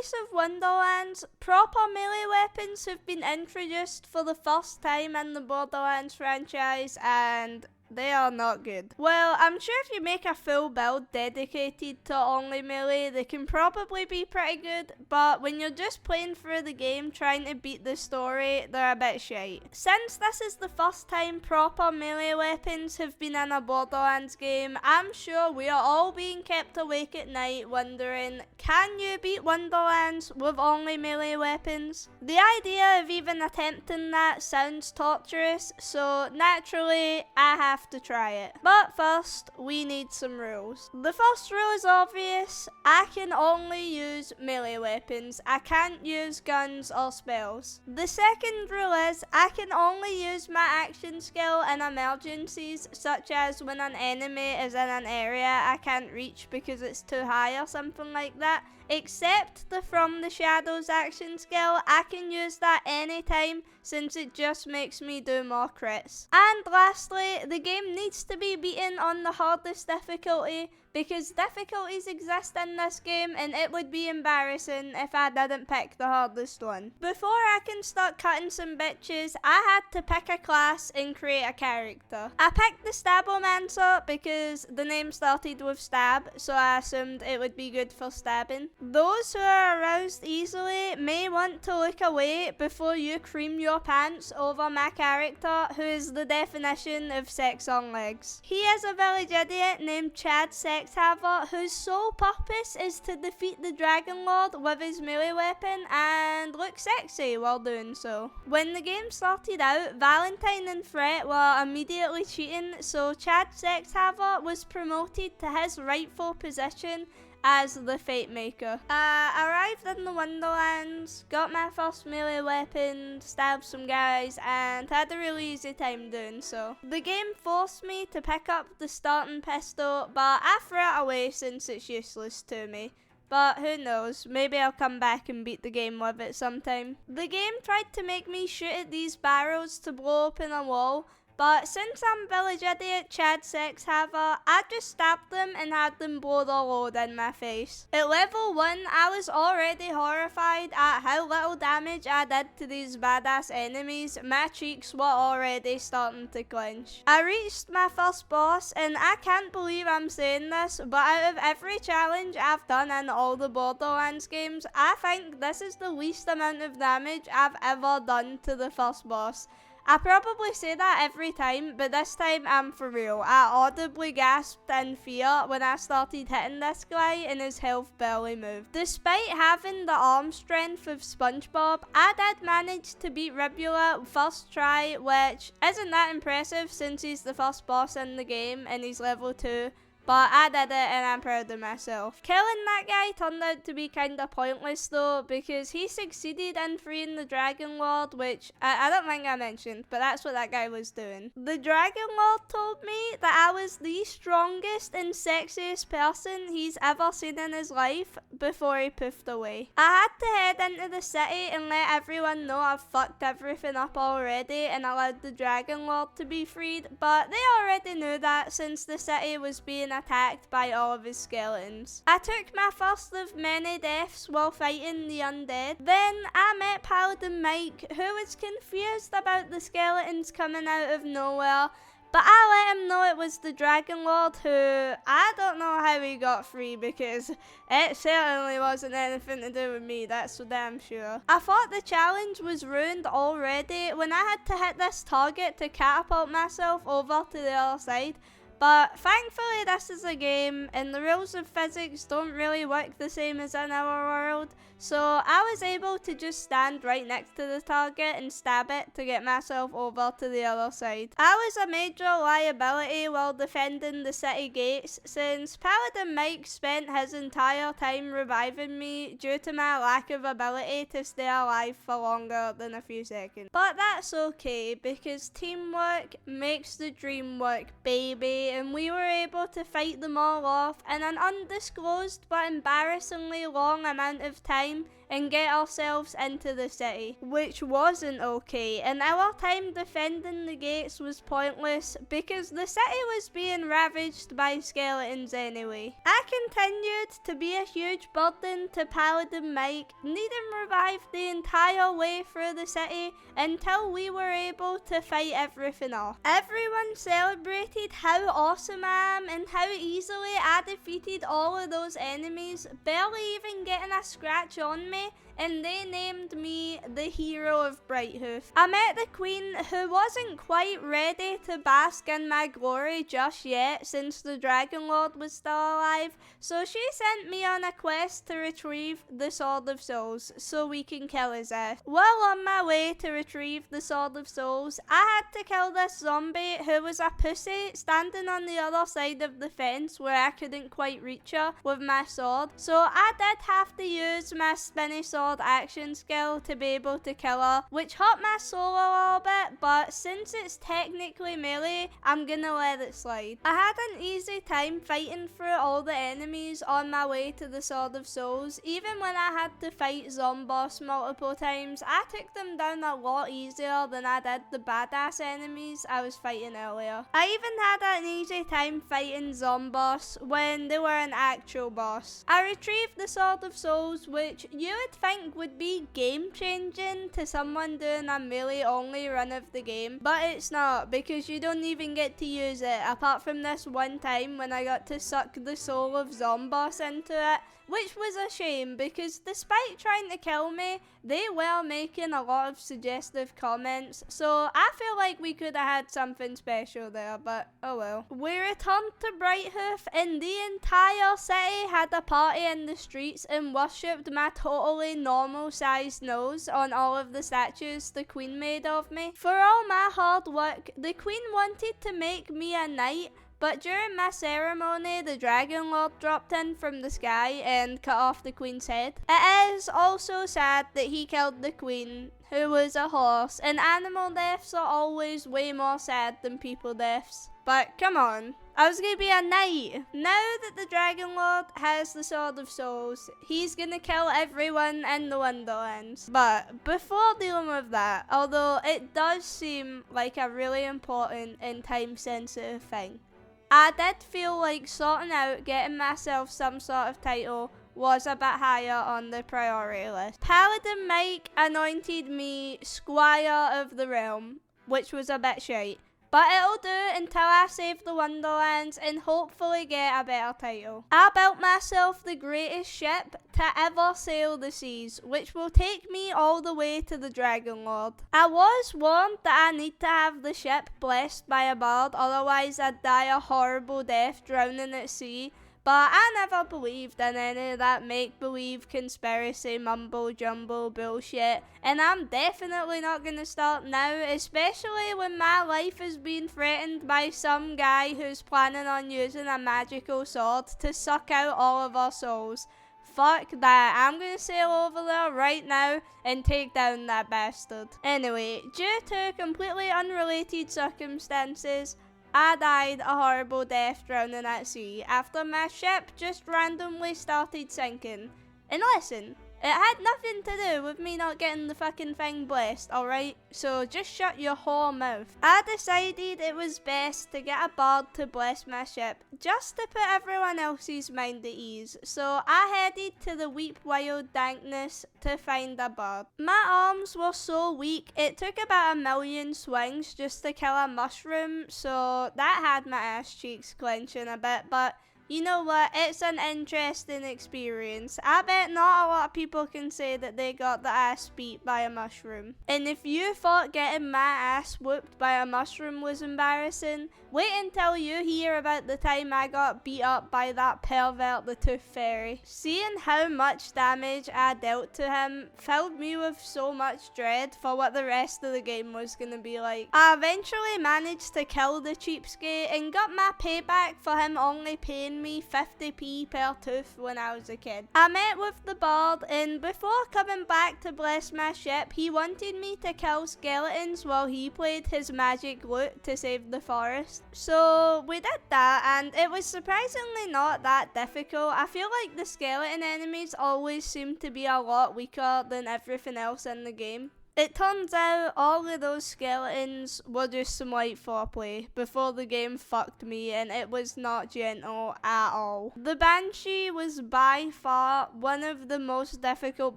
case of Wonderlands, proper melee weapons have been introduced for the first time in the Borderlands franchise, and they are not good. Well, I'm sure if you make a full build dedicated to only melee, they can probably be pretty good, but when you're just playing through the game trying to beat the story, they're a bit shite. Since this is the first time proper melee weapons have been in a Borderlands game, I'm sure we are all being kept awake at night wondering, can you beat Wonderlands with only melee weapons? The idea of even attempting that sounds torturous, so naturally, I have to try it. But first, we need some rules. The first rule is obvious. I can only use melee weapons. I can't use guns or spells. The second rule is I can only use my action skill in emergencies, such as when an enemy is in an area I can't reach because it's too high or something like that. Except the From the Shadows action skill, I can use that anytime since it just makes me do more crits. And lastly, the game needs to be beaten on the hardest difficulty because difficulties exist in this game and it would be embarrassing if I didn't pick the hardest one. Before I can start cutting some bitches, I had to pick a class and create a character. I picked the Stabomancer because the name started with stab, so I assumed it would be good for stabbing. Those who are aroused easily may want to look away before you cream your pants over my character, who is the definition of sex on legs. He is a village idiot named Chad Sexhaver, whose sole purpose is to defeat the Dragon Lord with his melee weapon and look sexy while doing so. When the game started out, Valentine and Fret were immediately cheating, so Chad Sexhaver was promoted to his rightful position as the Fate Maker. I arrived in the Wonderlands, got my first melee weapon, stabbed some guys, and had a really easy time doing so. The game forced me to pick up the starting pistol, but I threw it away since it's useless to me. But who knows, maybe I'll come back and beat the game with it sometime. The game tried to make me shoot at these barrels to blow open a wall, but since I'm village idiot Chad Sexhaver, I just stabbed them and had them blow the load in my face. At level 1, I was already horrified at how little damage I did to these badass enemies. My cheeks were already starting to clench. I reached my first boss, and I can't believe I'm saying this, but out of every challenge I've done in all the Borderlands games, I think this is the least amount of damage I've ever done to the first boss. I probably say that every time, but this time I'm for real. I audibly gasped in fear when I started hitting this guy and his health barely moved. Despite having the arm strength of SpongeBob, I did manage to beat Ribula first try, which isn't that impressive since he's the first boss in the game and he's level 2. But I did it and I'm proud of myself. Killing that guy turned out to be kinda pointless though, because he succeeded in freeing the Dragon Lord, which I don't think I mentioned, but that's what that guy was doing. The Dragon Lord told me that I was the strongest and sexiest person he's ever seen in his life before he poofed away. I had to head into the city and let everyone know I've fucked everything up already and allowed the Dragon Lord to be freed, but they already knew that since the city was being attacked by all of his skeletons. I took my first of many deaths while fighting the undead. Then I met Paladin Mike, who was confused about the skeletons coming out of nowhere, but I let him know it was the Dragon Lord, who I don't know how he got free because it certainly wasn't anything to do with me, that's for damn sure. I thought the challenge was ruined already when I had to hit this target to catapult myself over to the other side. But thankfully this is a game and the rules of physics don't really work the same as in our world, so I was able to just stand right next to the target and stab it to get myself over to the other side. I was a major liability while defending the city gates since Paladin Mike spent his entire time reviving me due to my lack of ability to stay alive for longer than a few seconds. But that's okay because teamwork makes the dream work, baby. And we were able to fight them all off in an undisclosed but embarrassingly long amount of time and get ourselves into the city, which wasn't okay, and our time defending the gates was pointless because the city was being ravaged by skeletons anyway. I continued to be a huge burden to Paladin Mike, needing revived the entire way through the city until we were able to fight everything off. Everyone celebrated how awesome I am and how easily I defeated all of those enemies, barely even getting a scratch on me, and they named me the hero of Brighthoof. I met the queen, who wasn't quite ready to bask in my glory just yet since the Dragon Lord was still alive, so she sent me on a quest to retrieve the Sword of Souls so we can kill his ass. While on my way to retrieve the Sword of Souls, I had to kill this zombie who was a pussy standing on the other side of the fence where I couldn't quite reach her with my sword, so I did have to use my spinny sword action skill to be able to kill her, which hurt my soul a little bit, but since it's technically melee, I'm gonna let it slide. I had an easy time fighting through all the enemies on my way to the Sword of Souls. Even when I had to fight Zomboss multiple times, I took them down a lot easier than I did the badass enemies I was fighting earlier. I even had an easy time fighting Zomboss when they were an actual boss. I retrieved the Sword of Souls, which you would think would be game changing to someone doing a melee only run of the game, but it's not, because you don't even get to use it apart from this one time when I got to suck the soul of Zomboss into it, which was a shame because despite trying to kill me, they were making a lot of suggestive comments, so I feel like we could have had something special there, but oh well. We returned to Brighthoof and the entire city had a party in the streets and worshipped my totally normal sized nose on all of the statues the queen made of me. For all my hard work, the queen wanted to make me a knight, but during my ceremony, the Dragon Lord dropped in from the sky and cut off the queen's head. It is also sad that he killed the queen, who was a horse, and animal deaths are always way more sad than people deaths. But come on, I was gonna be a knight. Now that the Dragon Lord has the Sword of Souls, he's gonna kill everyone in the Wonderlands. But before dealing with that, although it does seem like a really important and time-sensitive thing, I did feel like sorting out getting myself some sort of title was a bit higher on the priority list. Paladin Mike anointed me Squire of the Realm, which was a bit shite. But it'll do until I save the Wonderlands and hopefully get a better title. I built myself the greatest ship to ever sail the seas, which will take me all the way to the Dragon Lord. I was warned that I need to have the ship blessed by a bard, otherwise I'd die a horrible death drowning at sea. But I never believed in any of that make-believe conspiracy mumbo-jumbo bullshit, and I'm definitely not gonna start now, especially when my life is being threatened by some guy who's planning on using a magical sword to suck out all of our souls. Fuck that, I'm gonna sail over there right now and take down that bastard. Anyway, due to completely unrelated circumstances, I died a horrible death drowning at sea after my ship just randomly started sinking. And listen, it had nothing to do with me not getting the fucking thing blessed, alright? So just shut your whore mouth. I decided it was best to get a bard to bless my ship, just to put everyone else's mind at ease. So I headed to the Weep Wild Dankness to find a bard. My arms were so weak, it took about 1,000,000 swings just to kill a mushroom, so that had my ass cheeks clenching a bit, but you know what, it's an interesting experience. I bet not a lot of people can say that they got the ass beat by a mushroom. And if you thought getting my ass whooped by a mushroom was embarrassing, wait until you hear about the time I got beat up by that pervert the Tooth Fairy. Seeing how much damage I dealt to him filled me with so much dread for what the rest of the game was gonna be like. I eventually managed to kill the cheapskate and got my payback for him only paying paying me 50p per tooth when I was a kid. I met with the bard, and before coming back to bless my ship, he wanted me to kill skeletons while he played his magic lute to save the forest. So we did that, and it was surprisingly not that difficult. I feel like the skeleton enemies always seem to be a lot weaker than everything else in the game. It turns out all of those skeletons were just some light foreplay before the game fucked me, and it was not gentle at all. The Banshee was by far one of the most difficult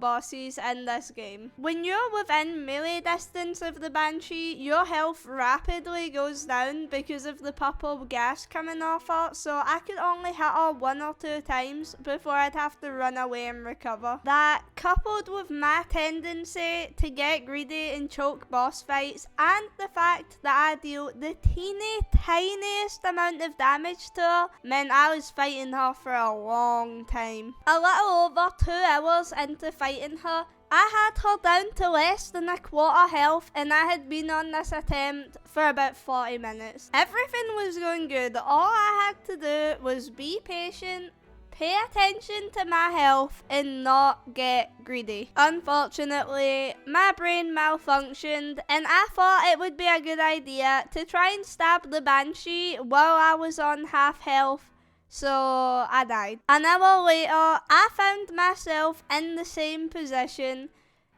bosses in this game. When you're within melee distance of the Banshee, your health rapidly goes down because of the purple gas coming off her, so I could only hit her 1 or 2 times before I'd have to run away and recover. That, coupled with my tendency to get greedy and choke boss fights, and the fact that I deal the tiniest amount of damage to her, meant I was fighting her for a long time. A little over 2 hours into fighting her, I had her down to less than a quarter health, and I had been on this attempt for about 40 minutes. Everything was going good. All I had to do was be patient, pay attention to my health, and not get greedy. Unfortunately, my brain malfunctioned, and I thought it would be a good idea to try and stab the Banshee while I was on half health, so I died. An hour later, I found myself in the same position,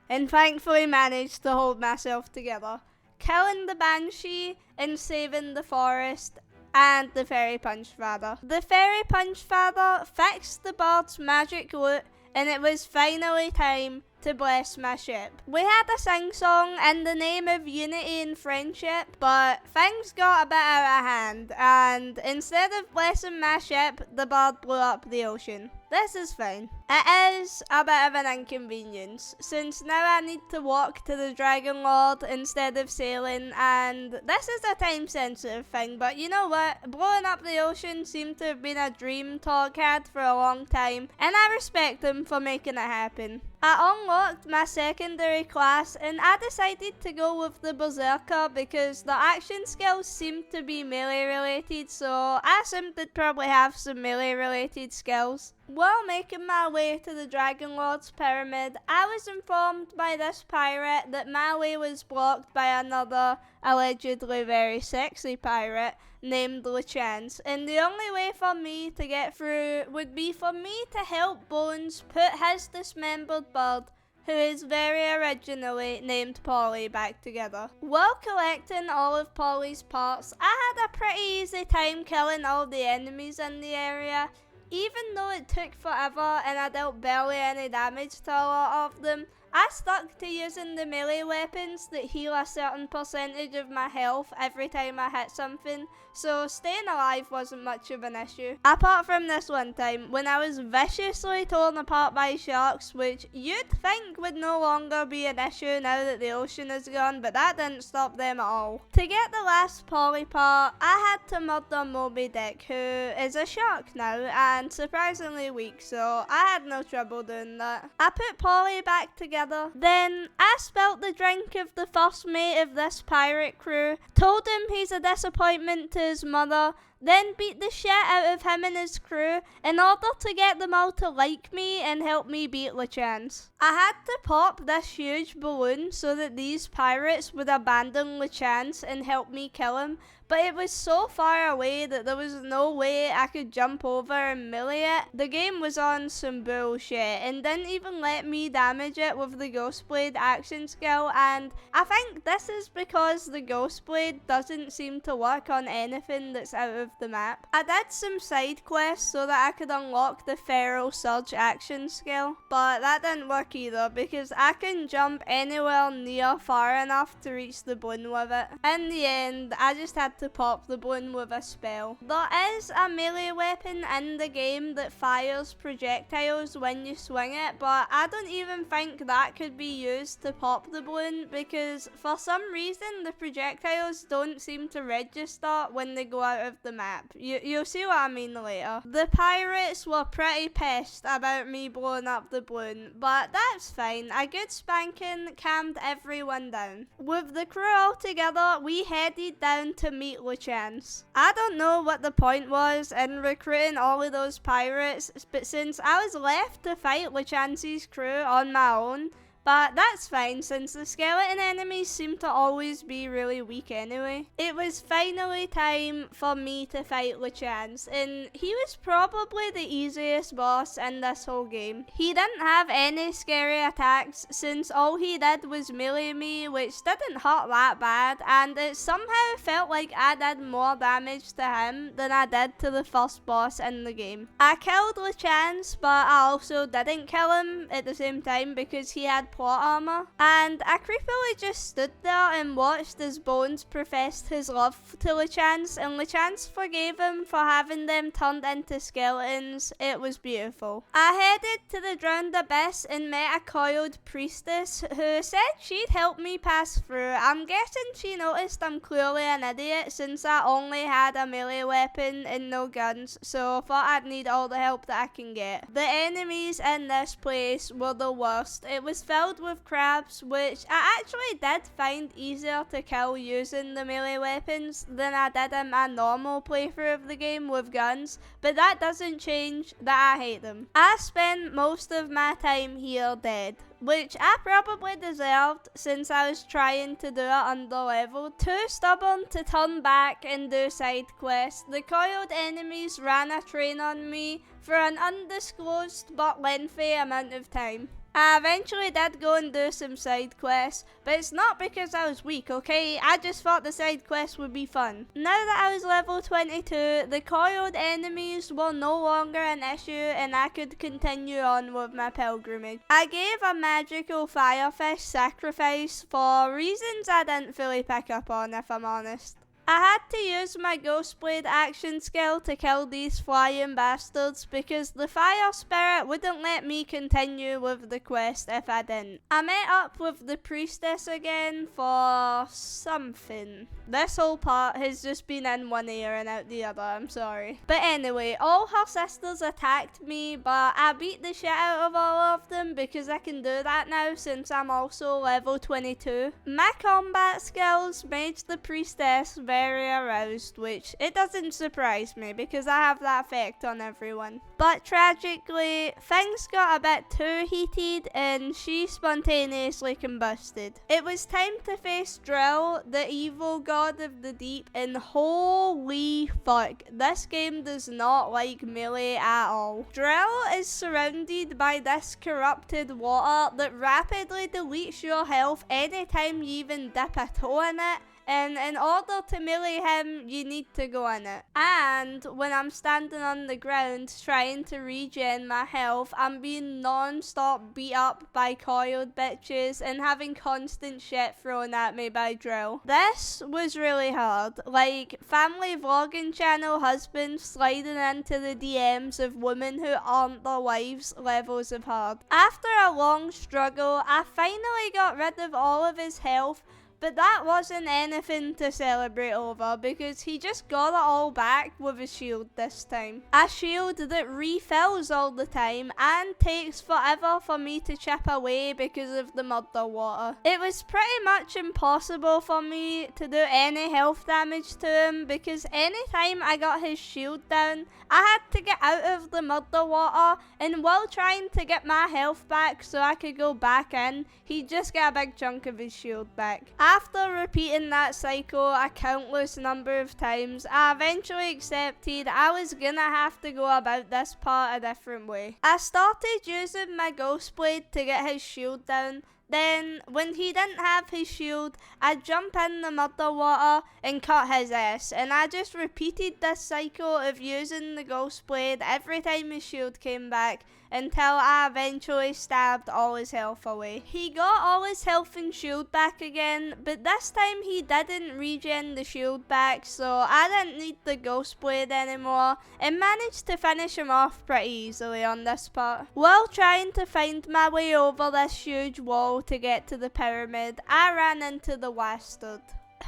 and thankfully managed to hold myself together, killing the Banshee and saving the forest and the Fairy Punch Father. The Fairy Punch Father fixed the bard's magic lute, and it was finally time to bless my ship. We had a sing-song in the name of unity and friendship, but things got a bit out of hand, and instead of blessing my ship, the bard blew up the ocean. This is fine. It is a bit of an inconvenience, since now I need to walk to the Dragon Lord instead of sailing, and this is a time-sensitive thing, but you know what? Blowing up the ocean seemed to have been a dream Tog had for a long time, and I respect him for making it happen. I unlocked my secondary class, and I decided to go with the Berserker because the action skills seemed to be melee related, so I assumed they'd probably have some melee related skills. While making my way to the Dragon Lord's pyramid, I was informed by this pirate that my way was blocked by another allegedly very sexy pirate named LeChance, and the only way for me to get through would be for me to help Bones put his dismembered bird, who is very originally named Polly, back together. While collecting all of Polly's parts, I had a pretty easy time killing all the enemies in the area. Even though it took forever and I dealt barely any damage to a lot of them, I stuck to using the melee weapons that heal a certain percentage of my health every time I hit something, so staying alive wasn't much of an issue. Apart from this one time, when I was viciously torn apart by sharks, which you'd think would no longer be an issue now that the ocean is gone, but that didn't stop them at all. To get the last Polly part, I had to murder Moby Dick, who is a shark now, and surprisingly weak, so I had no trouble doing that. I put Polly back together. Then I spilt the drink of the first mate of this pirate crew, told him he's a disappointment to his mother, then beat the shit out of him and his crew in order to get them all to like me and help me beat LeChance. I had to pop this huge balloon so that these pirates would abandon LeChance and help me kill him, but it was so far away that there was no way I could jump over and melee it. The game was on some bullshit and didn't even let me damage it with the Ghost Blade action skill, and I think this is because the Ghost Blade doesn't seem to work on anything that's out of the map. I did some side quests so that I could unlock the Feral Surge action skill, but that didn't work either because I can jump anywhere near far enough to reach the balloon with it. In the end, I just had to pop the balloon with a spell. There is a melee weapon in the game that fires projectiles when you swing it, but I don't even think that could be used to pop the balloon because for some reason the projectiles don't seem to register when they go out of the map. map. You'll see what I mean later. The pirates were pretty pissed about me blowing up the balloon, but that's fine. A good spanking calmed everyone down. With the crew all together, we headed down to meet LeChance. I don't know what the point was in recruiting all of those pirates, but since I was left to fight LeChance's crew on my own, but that's fine since the skeleton enemies seem to always be really weak anyway. It was finally time for me to fight LeChance, and he was probably the easiest boss in this whole game. He didn't have any scary attacks since all he did was melee me, which didn't hurt that bad, and it somehow felt like I did more damage to him than I did to the first boss in the game. I killed LeChance, but I also didn't kill him at the same time because he had plot armor, and I creepily just stood there and watched as Bones professed his love to LeChance, and LeChance forgave him for having them turned into skeletons. It was beautiful. I headed to the drowned abyss and met a coiled priestess who said she'd help me pass through. I'm guessing she noticed I'm clearly an idiot since I only had a melee weapon and no guns, so thought I'd need all the help that I can get. The enemies in this place were the worst. It was filled with crabs, which I actually did find easier to kill using the melee weapons than I did in my normal playthrough of the game with guns, but that doesn't change that I hate them. I spent most of my time here dead, which I probably deserved since I was trying to do it under level. Too stubborn to turn back and do side quests, the coiled enemies ran a train on me for an undisclosed but lengthy amount of time. I eventually did go and do some side quests, but it's not because I was weak, okay? I just thought the side quests would be fun. Now that I was level 22, the coiled enemies were no longer an issue and I could continue on with my pilgrimage. I gave a magical firefish sacrifice for reasons I didn't fully pick up on, if I'm honest. I had to use my Ghostblade action skill to kill these flying bastards because the fire spirit wouldn't let me continue with the quest if I didn't. I met up with the priestess again for something. This whole part has just been in one ear and out the other, I'm sorry. But anyway, all her sisters attacked me, but I beat the shit out of all of them because I can do that now since I'm also level 22. My combat skills made the priestess very aroused, which it doesn't surprise me because I have that effect on everyone. But tragically, things got a bit too heated and she spontaneously combusted. It was time to face Drill, the evil god of the deep, and holy fuck, this game does not like melee at all. Drill is surrounded by this corrupted water that rapidly deletes your health anytime you even dip a toe in it. And in order to melee him, you need to go in it. And when I'm standing on the ground trying to regen my health, I'm being non-stop beat up by coiled bitches and having constant shit thrown at me by Drill. This was really hard. Like, family vlogging channel husbands sliding into the DMs of women who aren't their wives levels of hard. After a long struggle, I finally got rid of all of his health, but that wasn't anything to celebrate over because he just got it all back with a shield this time. A shield that refills all the time and takes forever for me to chip away because of the murder water. It was pretty much impossible for me to do any health damage to him because anytime I got his shield down, I had to get out of the murder water, and while trying to get my health back so I could go back in, he'd just get a big chunk of his shield back. After repeating that cycle a countless number of times, I eventually accepted I was gonna have to go about this part a different way. I started using my Ghostblade to get his shield down. Then, when he didn't have his shield, I'd jump in the murder water and cut his ass. And I just repeated this cycle of using the Ghostblade every time his shield came back until I eventually stabbed all his health away. He got all his health and shield back again, but this time he didn't regen the shield back, so I didn't need the Ghostblade anymore and managed to finish him off pretty easily on this part. While trying to find my way over this huge wall to get to the pyramid, I ran into the bastard.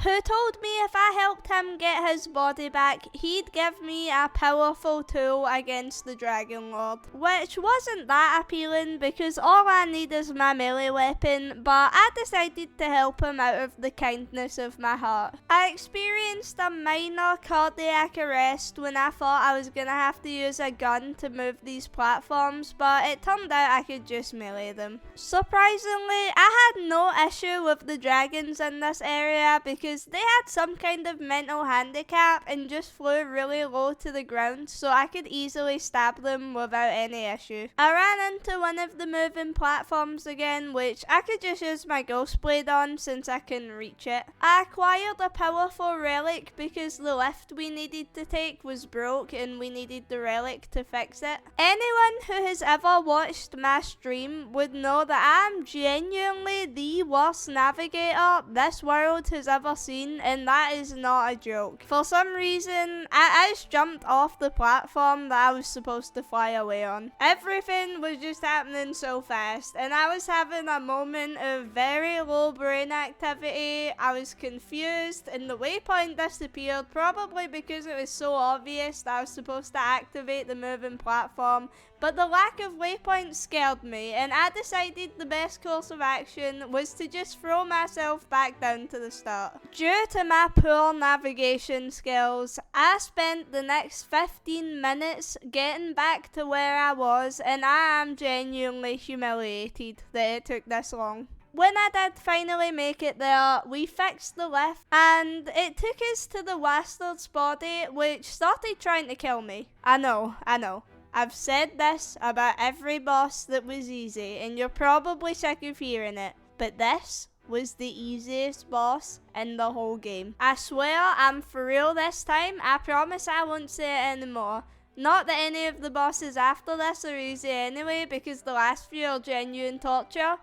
who told me if I helped him get his body back, he'd give me a powerful tool against the Dragon Lord, which wasn't that appealing because all I need is my melee weapon, but I decided to help him out of the kindness of my heart. I experienced a minor cardiac arrest when I thought I was gonna have to use a gun to move these platforms, but it turned out I could just melee them. Surprisingly, I had no issue with the dragons in this area because they had some kind of mental handicap and just flew really low to the ground, so I could easily stab them without any issue. I ran into one of the moving platforms again, which I could just use my ghost blade on since I can reach it. I acquired a powerful relic because the lift we needed to take was broke and we needed the relic to fix it. Anyone who has ever watched my stream would know that I'm genuinely the worst navigator this world has ever seen, and that is not a joke. For some reason, I just jumped off the platform that I was supposed to fly away on. Everything was just happening so fast, and I was having a moment of very low brain activity. I was confused, and the waypoint disappeared, probably because it was so obvious that I was supposed to activate the moving platform. But the lack of waypoints scared me, and I decided the best course of action was to just throw myself back down to the start. Due to my poor navigation skills, I spent the next 15 minutes getting back to where I was, and I am genuinely humiliated that it took this long. When I did finally make it there, we fixed the lift, and it took us to the bastard's body, which started trying to kill me. I know. I've said this about every boss that was easy, and you're probably sick of hearing it, but this was the easiest boss in the whole game. I swear I'm for real this time. I promise I won't say it anymore. Not that any of the bosses after this are easy anyway, because the last few are genuine torture,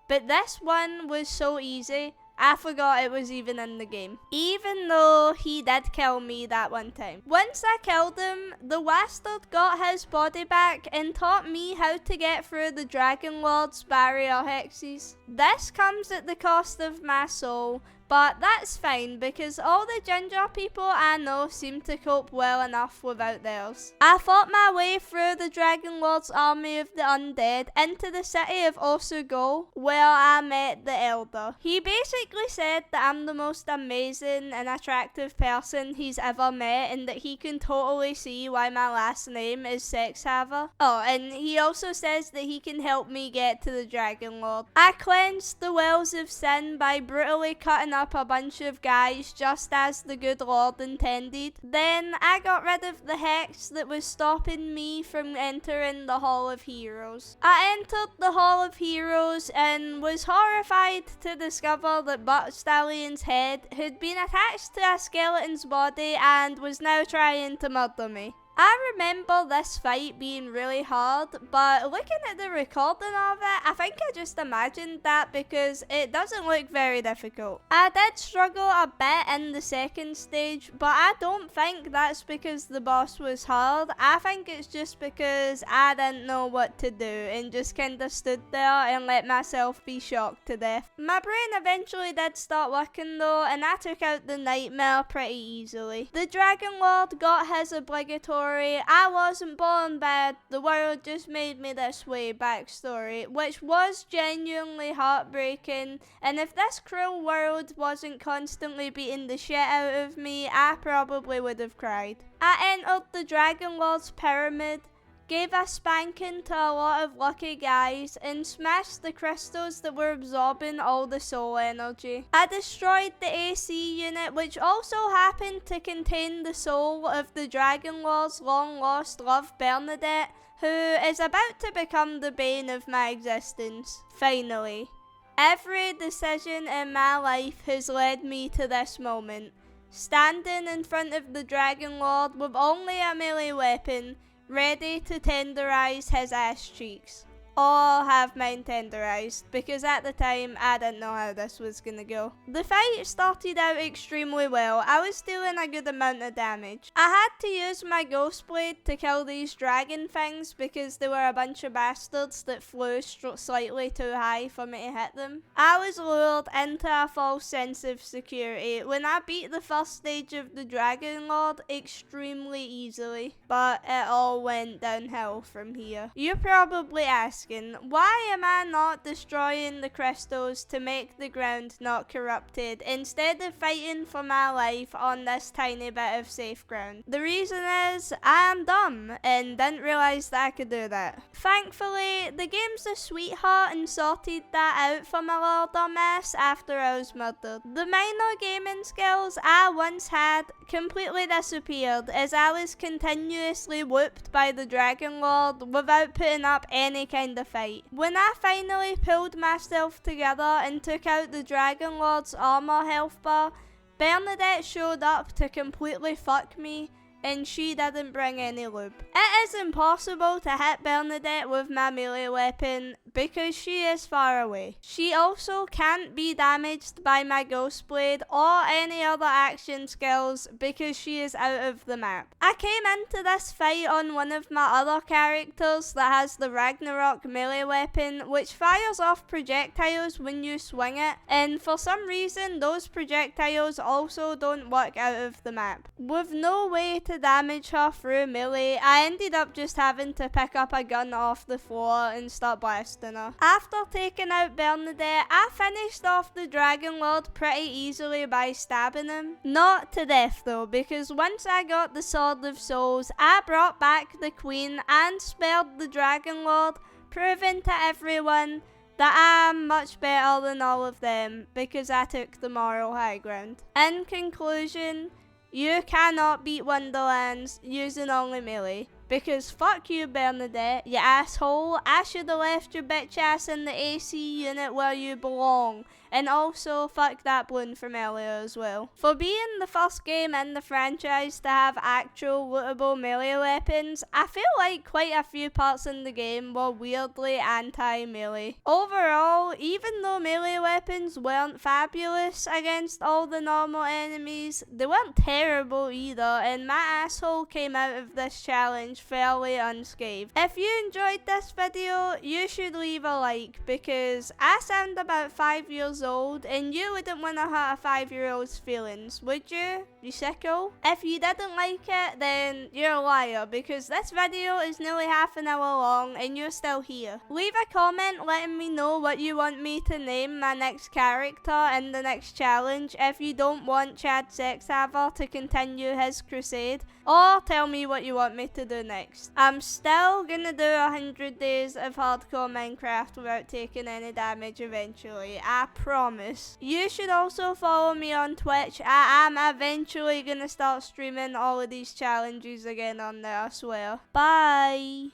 but this one was so easy, I forgot it was even in the game. Even though he did kill me that one time. Once I killed him, the bastard got his body back and taught me how to get through the Dragon Lord's barrier hexes. This comes at the cost of my soul, but that's fine because all the ginger people I know seem to cope well enough without theirs. I fought my way through the Dragon Lord's army of the undead into the city of Osugo, where I met the Elder. He basically said that I'm the most amazing and attractive person he's ever met, and that he can totally see why my last name is Sexhaver. Oh, and he also says that he can help me get to the Dragon Lord. I cleansed the wells of sin by brutally cutting up a bunch of guys just as the good Lord intended. Then I got rid of the hex that was stopping me from entering the Hall of Heroes. I entered the Hall of Heroes and was horrified to discover that Butt Stallion's head had been attached to a skeleton's body and was now trying to murder me. I remember this fight being really hard, but looking at the recording of it, I think I just imagined that because it doesn't look very difficult. I did struggle a bit in the second stage, but I don't think that's because the boss was hard. I think it's just because I didn't know what to do and just kinda stood there and let myself be shocked to death. My brain eventually did start working though, and I took out the nightmare pretty easily. The Dragon Lord got his obligatory "I wasn't born bad, the world just made me this way" backstory, which was genuinely heartbreaking, and if this cruel world wasn't constantly beating the shit out of me, I probably would have cried. I entered the Dragon Lord's pyramid, gave a spanking to a lot of lucky guys, and smashed the crystals that were absorbing all the soul energy. I destroyed the AC unit, which also happened to contain the soul of the Dragon Lord's long-lost love Bernadette, who is about to become the bane of my existence. Finally. Every decision in my life has led me to this moment. Standing in front of the Dragon Lord with only a melee weapon, ready to tenderize his ass cheeks. or have mine tenderized, because at the time I didn't know how this was gonna go. The fight started out extremely well. I was dealing a good amount of damage. I had to use my ghost blade to kill these dragon things because they were a bunch of bastards that flew slightly too high for me to hit them. I was lured into a false sense of security when I beat the first stage of the Dragon Lord extremely easily, but it all went downhill from here. You're probably asking, why am I not destroying the crystals to make the ground not corrupted instead of fighting for my life on this tiny bit of safe ground? The reason is I am dumb and didn't realize that I could do that. Thankfully, the game's a sweetheart and sorted that out for my little dumbass after I was murdered. The minor gaming skills I once had completely disappeared as I was continuously whooped by the Dragon Lord without putting up any kind of fight. When I finally pulled myself together and took out the Dragon Lord's armor health bar, Bernadette showed up to completely fuck me, and she didn't bring any lube. It is impossible to hit Bernadette with my melee weapon because she is far away. She also can't be damaged by my ghost blade or any other action skills because she is out of the map. I came into this fight on one of my other characters that has the Ragnarok melee weapon, which fires off projectiles when you swing it, and for some reason those projectiles also don't work out of the map. With no way to damage her through melee, I ended up just having to pick up a gun off the floor and start blasting her. After taking out Bernadette, I finished off the Dragon Lord pretty easily by stabbing him. Not to death though, because once I got the Sword of Souls, I brought back the Queen and spared the Dragon Lord, proving to everyone that I'm much better than all of them because I took the moral high ground. In conclusion, you cannot beat Wonderlands using only melee. Because fuck you, Bernadette, you asshole. I should have left your bitch ass in the AC unit where you belong. And also, fuck that balloon from earlier as well. For being the first game in the franchise to have actual lootable melee weapons, I feel like quite a few parts in the game were weirdly anti-melee. Overall, even though melee weapons weren't fabulous against all the normal enemies, they weren't terrible either, and my asshole came out of this challenge fairly unscathed. If you enjoyed this video, you should leave a like, because I sound about 5 years old and you wouldn't want to hurt a 5-year-old's feelings, would you? You sicko? If you didn't like it, then you're a liar, because this video is nearly half an hour long and you're still here. Leave a comment letting me know what you want me to name my next character in the next challenge if you don't want Chad Sexhaver to continue his crusade, or tell me what you want me to do next. I'm still gonna do 100 days of hardcore Minecraft without taking any damage eventually, I promise. You should also follow me on Twitch. I am eventually gonna start streaming all of these challenges again on there, I swear. Bye!